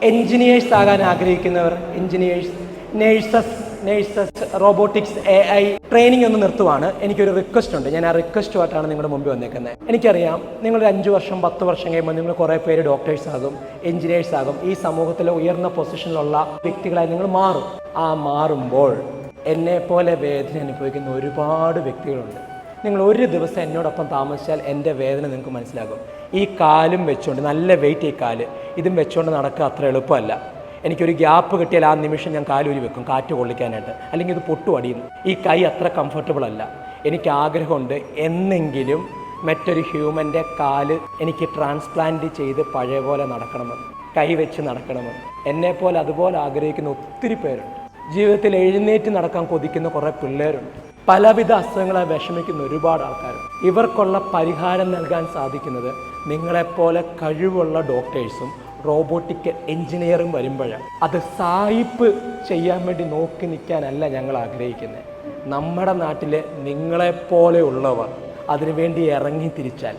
Engineers ആകാൻ ആഗ്രഹിക്കുന്നവർ, engineers, nurses, robotics, AI training ഒന്ന് നിർത്തുവാണ്. എനിക്കൊരു റിക്വസ്റ്റ് ഉണ്ട്. ഞാൻ ആ റിക്വസ്റ്റുമായിട്ടാണ് നിങ്ങളുടെ മുമ്പിൽ വന്നേക്കുന്നത്. എനിക്കറിയാം നിങ്ങൾ 5 വർഷം 10 വർഷം കഴിയുമ്പോൾ നിങ്ങൾ കുറേ പേര് ഡോക്ടേഴ്സ് ആകും, എൻജിനീയേഴ്സ് ആകും, ഈ സമൂഹത്തിലെ ഉയർന്ന പൊസിഷനിലുള്ള വ്യക്തികളായി നിങ്ങൾ മാറും. ആ മാറുമ്പോൾ എന്നെപ്പോലെ വേദന അനുഭവിക്കുന്ന ഒരുപാട് വ്യക്തികളുണ്ട്. നിങ്ങൾ ഒരു ദിവസം എന്നോടൊപ്പം താമസിച്ചാൽ എൻ്റെ വേദന നിങ്ങൾക്ക് മനസ്സിലാകും. ഈ കാലും വെച്ചുകൊണ്ട്, നല്ല വെയിറ്റ് ഈ കാല്, ഇതും വെച്ചുകൊണ്ട് നടക്കുക അത്ര എളുപ്പമല്ല. എനിക്കൊരു ഗ്യാപ്പ് കിട്ടിയാൽ ആ നിമിഷം ഞാൻ കാലൂരി വെക്കും കാറ്റ് കൊള്ളിക്കാനായിട്ട്, അല്ലെങ്കിൽ ഇത് പൊട്ടു അടിയുന്നു. ഈ കൈ അത്ര കംഫർട്ടബിൾ അല്ല. എനിക്ക് ആഗ്രഹമുണ്ട് എന്നെങ്കിലും മറ്റൊരു ഹ്യൂമൻ്റെ കാല് എനിക്ക് ട്രാൻസ്പ്ലാന്റ് ചെയ്ത് പഴയ പോലെ നടക്കണമെന്ന്, കൈ വെച്ച് നടക്കണമെന്ന്. എന്നെപ്പോലെ അതുപോലെ ആഗ്രഹിക്കുന്ന ഒത്തിരി പേരുണ്ട്. ജീവിതത്തിൽ എഴുന്നേറ്റ് നടക്കാൻ കൊതിക്കുന്ന കുറേ പിള്ളേരുണ്ട്. പലവിധ അസുഖങ്ങളെ വിഷമിക്കുന്ന ഒരുപാട് ആൾക്കാരുണ്ട്. ഇവർക്കുള്ള പരിഹാരം നൽകാൻ സാധിക്കുന്നത് നിങ്ങളെപ്പോലെ കഴിവുള്ള ഡോക്ടേഴ്സും റോബോട്ടിക് എൻജിനീയറും വരുമ്പോഴാണ്. അത് സായിപ്പ് ചെയ്യാൻ വേണ്ടി നോക്കി നിൽക്കാനല്ല ഞങ്ങൾ ആഗ്രഹിക്കുന്നത്. നമ്മുടെ നാട്ടിലെ നിങ്ങളെപ്പോലെയുള്ളവർ അതിനുവേണ്ടി ഇറങ്ങി തിരിച്ചാൽ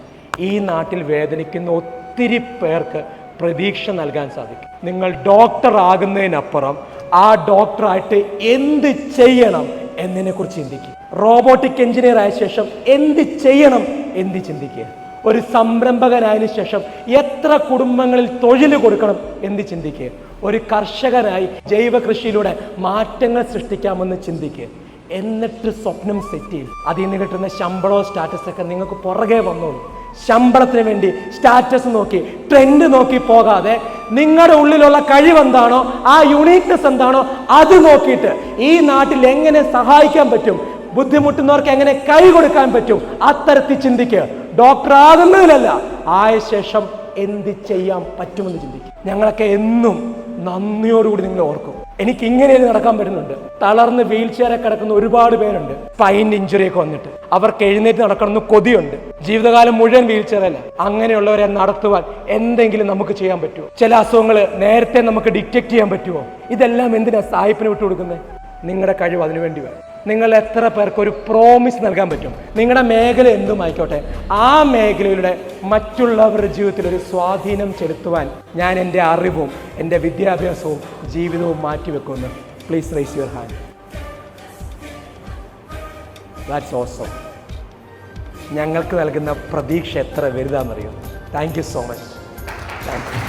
ഈ നാട്ടിൽ വേദനിക്കുന്ന ഒത്തിരി പേർക്ക് പ്രതീക്ഷ നൽകാൻ സാധിക്കും. നിങ്ങൾ ഡോക്ടർ ആകുന്നതിനപ്പുറം ആ ഡോക്ടറായിട്ട് എന്ത് ചെയ്യണം എന്നതിനെക്കുറിച്ച് ചിന്തിക്കുക. റോബോട്ടിക് എഞ്ചിനീയർ ആയ ശേഷം എന്ത് ചെയ്യണം എന്ന് ചിന്തിക്കുക. ഒരു സംരംഭകനായതിനു ശേഷം എത്ര കുടുംബങ്ങളിൽ തൊഴിൽ കൊടുക്കണം എന്ന് ചിന്തിക്കുക. ഒരു കർഷകനായി ജൈവ കൃഷിയിലൂടെ മാറ്റങ്ങൾ സൃഷ്ടിക്കാമെന്ന് ചിന്തിക്കുക. എന്നിട്ട് സ്വപ്നം സെറ്റ് ചെയ്യും. അതിൽ നിന്ന് കിട്ടുന്ന ശമ്പളവും സ്റ്റാറ്റസൊക്കെ നിങ്ങൾക്ക് പുറകെ വന്നോളൂ. ശമ്പളത്തിന് വേണ്ടി സ്റ്റാറ്റസ് നോക്കി ട്രെൻഡ് നോക്കി പോകാതെ നിങ്ങളുടെ ഉള്ളിലുള്ള കഴിവെന്താണോ, ആ യുണീക്നെസ് എന്താണോ, അത് നോക്കിയിട്ട് ഈ നാട്ടിൽ എങ്ങനെ സഹായിക്കാൻ പറ്റും, ബുദ്ധിമുട്ടുന്നവർക്ക് എങ്ങനെ കൈ കൊടുക്കാൻ പറ്റും, അത്തരത്തിൽ ചിന്തിക്കുക. ഡോക്ടർ ആകുന്നതിലല്ല, ആയ ശേഷം എന്ത് ചെയ്യാൻ പറ്റുമെന്ന് ചിന്തിക്കും. ഞങ്ങളൊക്കെ എന്നും നന്ദിയോടുകൂടി നിങ്ങൾ ഓർക്കും. എനിക്ക് ഇങ്ങനെ നടക്കാൻ പറ്റുന്നുണ്ട്. തളർന്ന് വീൽ ചെയറെ കിടക്കുന്ന ഒരുപാട് പേരുണ്ട്. സ്പൈൻ ഇഞ്ചുറിയൊക്കെ വന്നിട്ട് അവർക്ക് എഴുന്നേറ്റ് നടക്കണമെന്ന് കൊതിയുണ്ട്. ജീവിതകാലം മുഴുവൻ വീൽ ചെയറല്ല. അങ്ങനെയുള്ളവരെ നടത്തുവാൻ എന്തെങ്കിലും നമുക്ക് ചെയ്യാൻ പറ്റുമോ? ചില അസുഖങ്ങൾ നേരത്തെ നമുക്ക് ഡിറ്റക്ട് ചെയ്യാൻ പറ്റുമോ? ഇതെല്ലാം എന്തിനാ സായിപ്പിന് വിട്ടു കൊടുക്കുന്നത്? നിങ്ങളുടെ കഴിവ് അതിനുവേണ്ടി വേണം. നിങ്ങൾ എത്ര പേർക്ക് ഒരു പ്രോമിസ് നൽകാൻ പറ്റും? നിങ്ങളുടെ മേഖല എന്തുമായിക്കോട്ടെ, ആ മേഖലയിലൂടെ മറ്റുള്ളവരുടെ ജീവിതത്തിൽ ഒരു സ്വാധീനം ചെലുത്തുവാൻ ഞാൻ എൻ്റെ അറിവും എൻ്റെ വിദ്യാഭ്യാസവും ജീവിതവും മാറ്റിവെക്കുന്നു. Please raise your hand. That's awesome. ഞങ്ങൾക്ക് നൽകുന്ന പ്രതീക്ഷ എത്ര വലുതാണെന്നറിയോ? Thank you so much. Thank U.